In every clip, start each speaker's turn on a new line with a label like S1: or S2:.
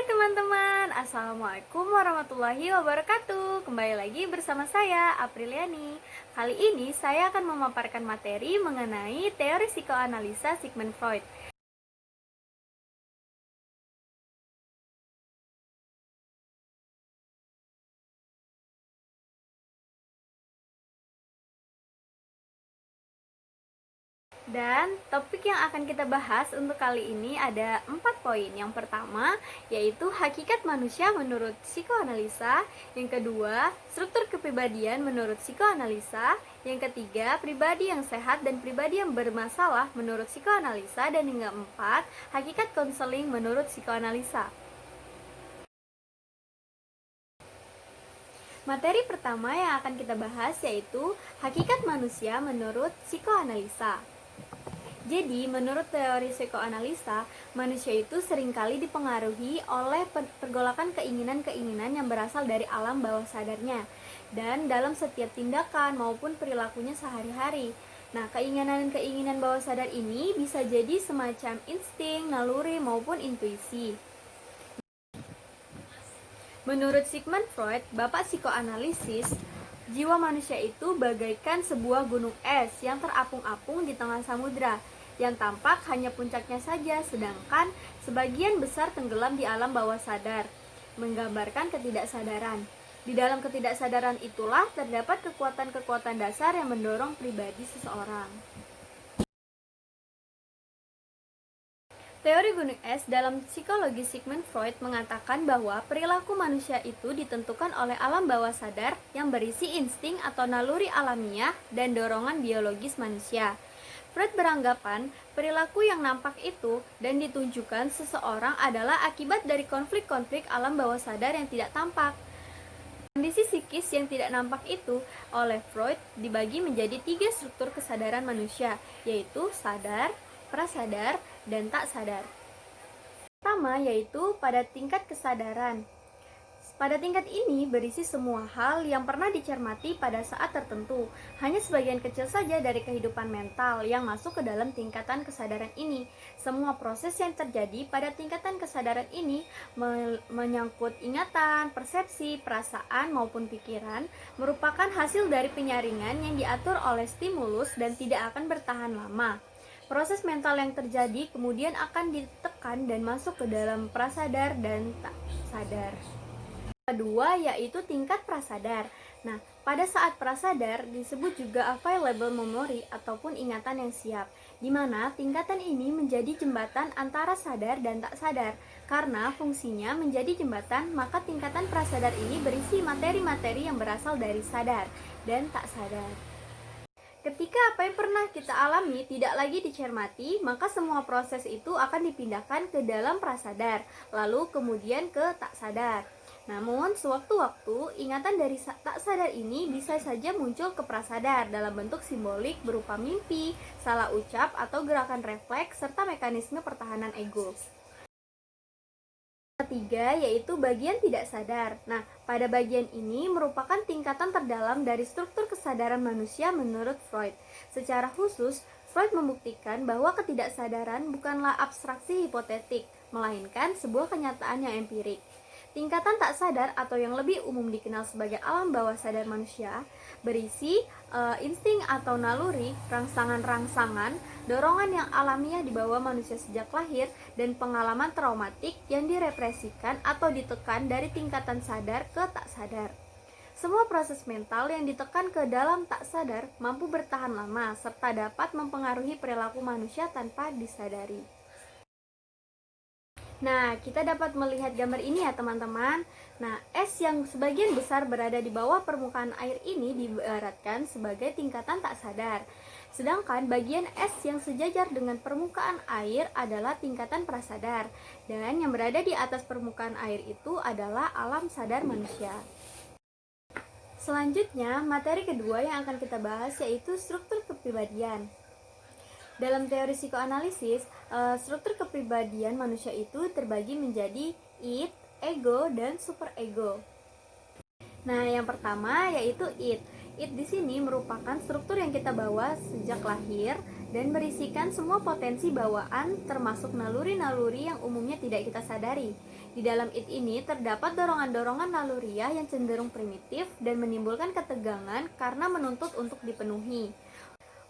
S1: teman-teman, Assalamualaikum warahmatullahi wabarakatuh. Kembali lagi bersama saya, Apriliani. Kali ini saya akan memaparkan materi mengenai teori psikoanalisa Sigmund Freud. Dan topik yang akan kita bahas untuk kali ini ada 4 poin. Yang pertama yaitu hakikat manusia menurut psikoanalisa. Yang kedua, struktur kepribadian menurut psikoanalisa. Yang ketiga, pribadi yang sehat dan pribadi yang bermasalah menurut psikoanalisa. Dan yang keempat, hakikat konseling menurut psikoanalisa. Materi pertama yang akan kita bahas yaitu hakikat manusia menurut psikoanalisa. Jadi, menurut teori psikoanalisa, manusia itu seringkali dipengaruhi oleh pergolakan keinginan-keinginan yang berasal dari alam bawah sadarnya dan dalam setiap tindakan maupun perilakunya sehari-hari. Nah, keinginan-keinginan bawah sadar ini bisa jadi semacam insting, naluri, maupun intuisi. Menurut Sigmund Freud, bapak psikoanalisis, jiwa manusia itu bagaikan sebuah gunung es yang terapung-apung di tengah samudra, yang tampak hanya puncaknya saja, sedangkan sebagian besar tenggelam di alam bawah sadar, menggambarkan ketidaksadaran. Di dalam ketidaksadaran itulah terdapat kekuatan-kekuatan dasar yang mendorong pribadi seseorang. Teori gunung es dalam psikologi Sigmund Freud mengatakan bahwa perilaku manusia itu ditentukan oleh alam bawah sadar yang berisi insting atau naluri alamiah dan dorongan biologis manusia. Freud beranggapan perilaku yang nampak itu dan ditunjukkan seseorang adalah akibat dari konflik-konflik alam bawah sadar yang tidak tampak. Kondisi psikis yang tidak nampak itu oleh Freud dibagi menjadi 3 struktur kesadaran manusia, yaitu sadar, prasadar, dan tak sadar. Pertama yaitu pada tingkat kesadaran. Pada tingkat ini berisi semua hal yang pernah dicermati pada saat tertentu. Hanya sebagian kecil saja dari kehidupan mental yang masuk ke dalam tingkatan kesadaran ini. Semua proses yang terjadi pada tingkatan kesadaran ini menyangkut ingatan, persepsi, perasaan maupun pikiran, merupakan hasil dari penyaringan yang diatur oleh stimulus dan tidak akan bertahan lama. Proses mental yang terjadi kemudian akan ditekan dan masuk ke dalam prasadar dan tak sadar. Kedua yaitu tingkat prasadar. Nah, pada saat prasadar disebut juga available memory ataupun ingatan yang siap, di mana tingkatan ini menjadi jembatan antara sadar dan tak sadar. Karena fungsinya menjadi jembatan, maka tingkatan prasadar ini berisi materi-materi yang berasal dari sadar dan tak sadar. Ketika apa yang pernah kita alami tidak lagi dicermati, maka semua proses itu akan dipindahkan ke dalam prasadar, lalu kemudian ke tak sadar. Namun, sewaktu-waktu, ingatan dari tak sadar ini bisa saja muncul ke prasadar dalam bentuk simbolik berupa mimpi, salah ucap, atau gerakan refleks, serta mekanisme pertahanan ego. Ketiga yaitu bagian tidak sadar. Nah, pada bagian ini merupakan tingkatan terdalam dari struktur kesadaran manusia menurut Freud. Secara khusus, Freud membuktikan bahwa ketidaksadaran bukanlah abstraksi hipotetik, melainkan sebuah kenyataan yang empirik. Tingkatan tak sadar atau yang lebih umum dikenal sebagai alam bawah sadar manusia berisi insting atau naluri, rangsangan-rangsangan, dorongan yang alamiah dibawa manusia sejak lahir, dan pengalaman traumatik yang direpresikan atau ditekan dari tingkatan sadar ke tak sadar. Semua proses mental yang ditekan ke dalam tak sadar mampu bertahan lama serta dapat mempengaruhi perilaku manusia tanpa disadari. Nah, kita dapat melihat gambar ini ya teman-teman. Nah, es yang sebagian besar berada di bawah permukaan air ini diibaratkan sebagai tingkatan tak sadar. Sedangkan bagian es yang sejajar dengan permukaan air adalah tingkatan prasadar. Dan yang berada di atas permukaan air itu adalah alam sadar manusia. Selanjutnya, materi kedua yang akan kita bahas yaitu struktur kepribadian. Dalam teori psikoanalisis, struktur kepribadian manusia itu terbagi menjadi id, ego, dan superego. Nah, yang pertama yaitu id. Id di sini merupakan struktur yang kita bawa sejak lahir dan berisikan semua potensi bawaan termasuk naluri-naluri yang umumnya tidak kita sadari. Di dalam id ini terdapat dorongan-dorongan naluriah yang cenderung primitif dan menimbulkan ketegangan karena menuntut untuk dipenuhi.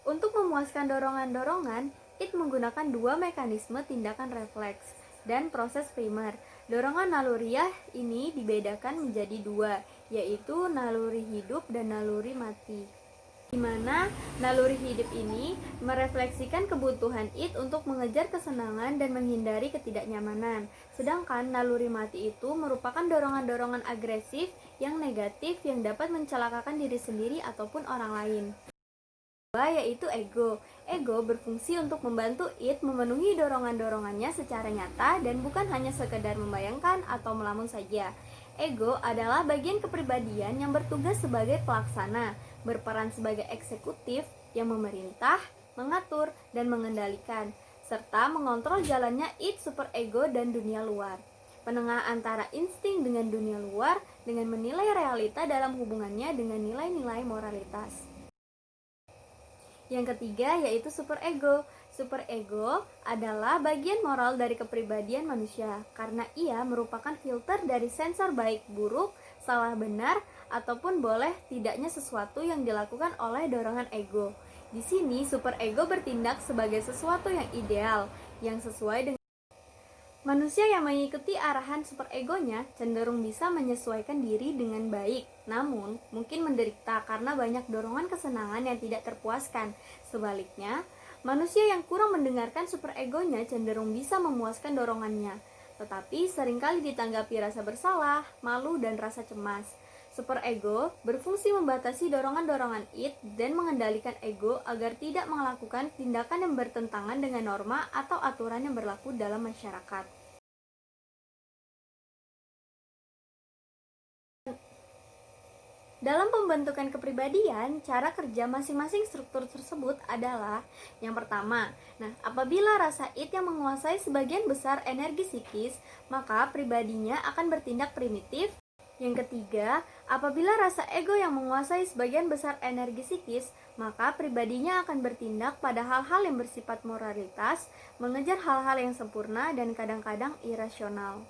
S1: Untuk memuaskan dorongan-dorongan, id menggunakan dua mekanisme tindakan refleks dan proses primer. Dorongan naluriah ini dibedakan menjadi dua, yaitu naluri hidup dan naluri mati. Di mana naluri hidup ini merefleksikan kebutuhan id untuk mengejar kesenangan dan menghindari ketidaknyamanan. Sedangkan naluri mati itu merupakan dorongan-dorongan agresif yang negatif yang dapat mencelakakan diri sendiri ataupun orang lain. Yaitu ego. Ego berfungsi untuk membantu id memenuhi dorongan-dorongannya secara nyata dan bukan hanya sekedar membayangkan atau melamun saja. Ego adalah bagian kepribadian yang bertugas sebagai pelaksana, berperan sebagai eksekutif yang memerintah, mengatur, dan mengendalikan, serta mengontrol jalannya id superego dan dunia luar. Penengah antara insting dengan dunia luar dengan menilai realita dalam hubungannya dengan nilai-nilai moralitas. Yang ketiga yaitu superego. Superego adalah bagian moral dari kepribadian manusia karena ia merupakan filter dari sensor baik buruk, salah benar, ataupun boleh tidaknya sesuatu yang dilakukan oleh dorongan ego. Di sini superego bertindak sebagai sesuatu yang ideal, yang sesuai dengan manusia yang mengikuti arahan superegonya cenderung bisa menyesuaikan diri dengan baik, namun mungkin menderita karena banyak dorongan kesenangan yang tidak terpuaskan. Sebaliknya, manusia yang kurang mendengarkan superegonya cenderung bisa memuaskan dorongannya, tetapi seringkali ditanggapi rasa bersalah, malu, dan rasa cemas. Superego berfungsi membatasi dorongan-dorongan id dan mengendalikan ego agar tidak melakukan tindakan yang bertentangan dengan norma atau aturan yang berlaku dalam masyarakat. Dalam pembentukan kepribadian, cara kerja masing-masing struktur tersebut adalah yang pertama. Apabila rasa id yang menguasai sebagian besar energi psikis, maka pribadinya akan bertindak primitif. Yang ketiga, apabila rasa ego yang menguasai sebagian besar energi psikis, maka pribadinya akan bertindak pada hal-hal yang bersifat moralitas, mengejar hal-hal yang sempurna dan kadang-kadang irasional.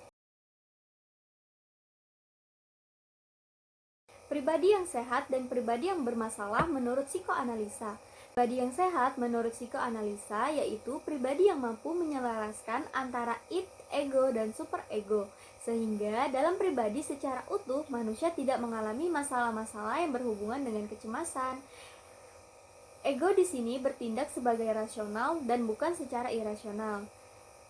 S1: Pribadi yang sehat dan pribadi yang bermasalah menurut psikoanalisa. Pribadi yang sehat menurut psikoanalisa yaitu pribadi yang mampu menyelaraskan antara id, ego, dan superego. Sehingga dalam pribadi secara utuh manusia tidak mengalami masalah-masalah yang berhubungan dengan kecemasan. Ego di sini bertindak sebagai rasional dan bukan secara irasional.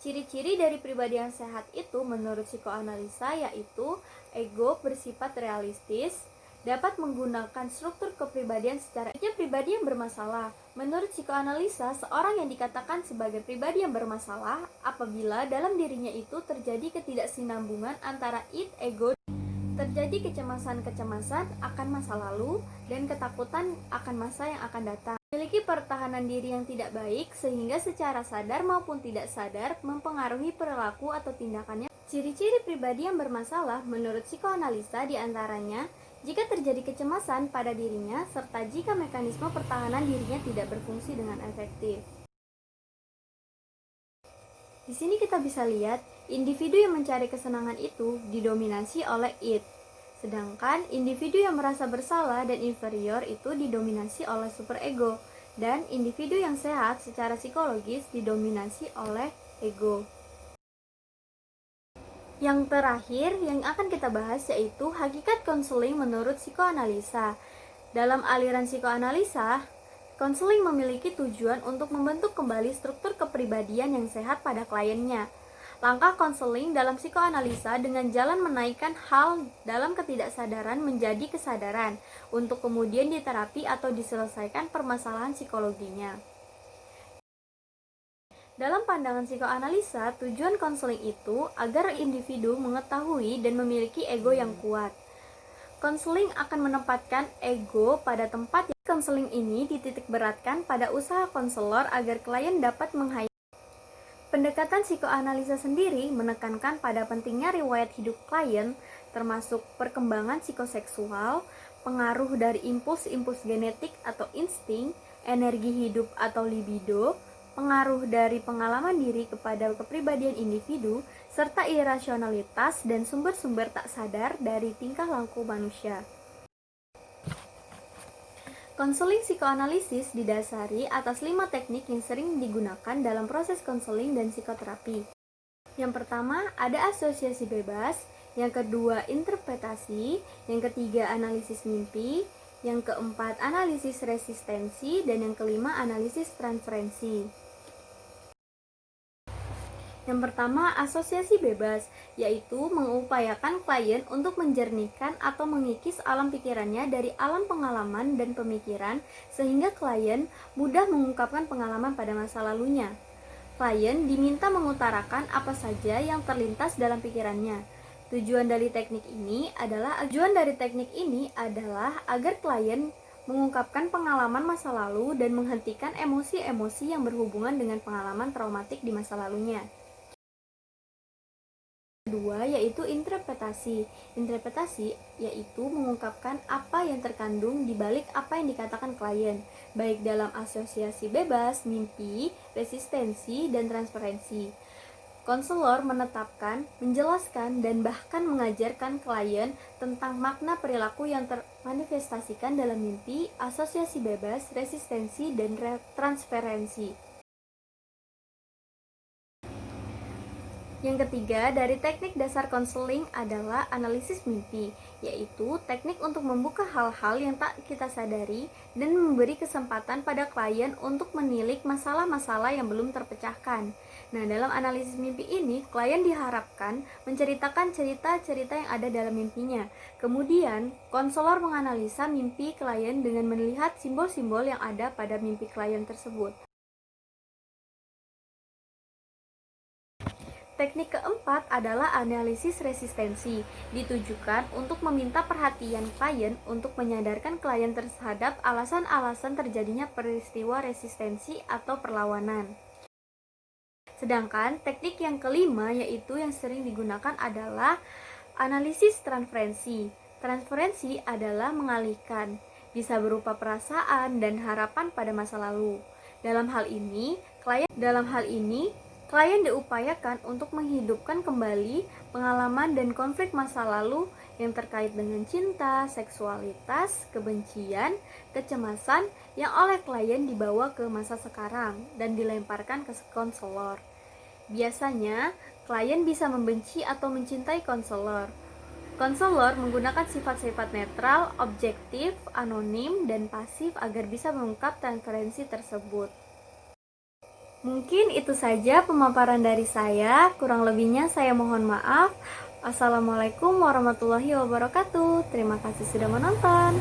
S1: Ciri-ciri dari pribadi yang sehat itu menurut psikoanalisa yaitu ego bersifat realistis, dapat menggunakan struktur kepribadian secara pribadi yang bermasalah. Menurut psikoanalisa, seorang yang dikatakan sebagai pribadi yang bermasalah apabila dalam dirinya itu terjadi ketidaksinambungan antara id, ego, terjadi kecemasan-kecemasan akan masa lalu dan ketakutan akan masa yang akan datang. Memiliki pertahanan diri yang tidak baik sehingga secara sadar maupun tidak sadar mempengaruhi perilaku atau tindakannya. Ciri-ciri pribadi yang bermasalah menurut psikoanalisa diantaranya jika terjadi kecemasan pada dirinya serta jika mekanisme pertahanan dirinya tidak berfungsi dengan efektif. Di sini kita bisa lihat individu yang mencari kesenangan itu didominasi oleh id, sedangkan individu yang merasa bersalah dan inferior itu didominasi oleh superego, dan individu yang sehat secara psikologis didominasi oleh ego. Yang terakhir yang akan kita bahas yaitu hakikat konseling menurut psikoanalisa. Dalam aliran psikoanalisa, konseling memiliki tujuan untuk membentuk kembali struktur kepribadian yang sehat pada kliennya. Langkah konseling dalam psikoanalisa dengan jalan menaikkan hal dalam ketidaksadaran menjadi kesadaran untuk kemudian diterapi atau diselesaikan permasalahan psikologinya. Dalam pandangan psikoanalisa, tujuan konseling itu agar individu mengetahui dan memiliki ego yang kuat. Konseling akan menempatkan ego pada tempat yang konseling ini dititik beratkan pada usaha konselor agar klien dapat menghayati. Pendekatan psikoanalisa sendiri menekankan pada pentingnya riwayat hidup klien, termasuk perkembangan psikoseksual, pengaruh dari impuls-impuls genetik atau insting, energi hidup atau libido, pengaruh dari pengalaman diri kepada kepribadian individu, serta irasionalitas dan sumber-sumber tak sadar dari tingkah laku manusia. Konseling psikoanalisis didasari atas 5 teknik yang sering digunakan dalam proses konseling dan psikoterapi. Yang pertama, ada asosiasi bebas, yang kedua, interpretasi, yang ketiga, analisis mimpi, yang keempat, analisis resistensi, dan yang kelima, analisis transferensi. Yang pertama, asosiasi bebas, yaitu mengupayakan klien untuk menjernihkan atau mengikis alam pikirannya dari alam pengalaman dan pemikiran sehingga klien mudah mengungkapkan pengalaman pada masa lalunya. Klien diminta mengutarakan apa saja yang terlintas dalam pikirannya. Tujuan dari teknik ini adalah agar klien mengungkapkan pengalaman masa lalu dan menghentikan emosi-emosi yang berhubungan dengan pengalaman traumatik di masa lalunya. Kedua, yaitu interpretasi. Interpretasi yaitu mengungkapkan apa yang terkandung di balik apa yang dikatakan klien, baik dalam asosiasi bebas, mimpi, resistensi, dan transferensi. Konselor menetapkan, menjelaskan, dan bahkan mengajarkan klien tentang makna perilaku yang termanifestasikan dalam mimpi, asosiasi bebas, resistensi, dan transferensi. Yang ketiga, dari teknik dasar konseling adalah analisis mimpi, yaitu teknik untuk membuka hal-hal yang tak kita sadari dan memberi kesempatan pada klien untuk menilik masalah-masalah yang belum terpecahkan. Nah, dalam analisis mimpi ini, klien diharapkan menceritakan cerita-cerita yang ada dalam mimpinya. Kemudian, konselor menganalisa mimpi klien dengan melihat simbol-simbol yang ada pada mimpi klien tersebut. Teknik keempat adalah analisis resistensi, ditujukan untuk meminta perhatian klien untuk menyadarkan klien terhadap alasan-alasan terjadinya peristiwa resistensi atau perlawanan. Sedangkan teknik yang kelima, yaitu yang sering digunakan adalah analisis transferensi. Transferensi adalah mengalihkan, bisa berupa perasaan dan harapan pada masa lalu. Dalam hal ini, klien diupayakan untuk menghidupkan kembali pengalaman dan konflik masa lalu yang terkait dengan cinta, seksualitas, kebencian, kecemasan yang oleh klien dibawa ke masa sekarang dan dilemparkan ke konselor. Biasanya, klien bisa membenci atau mencintai konselor. Konselor menggunakan sifat-sifat netral, objektif, anonim, dan pasif agar bisa mengungkap transferensi tersebut. Mungkin itu saja pemaparan dari saya, kurang lebihnya saya mohon maaf. Assalamualaikum warahmatullahi wabarakatuh. Terima kasih sudah menonton.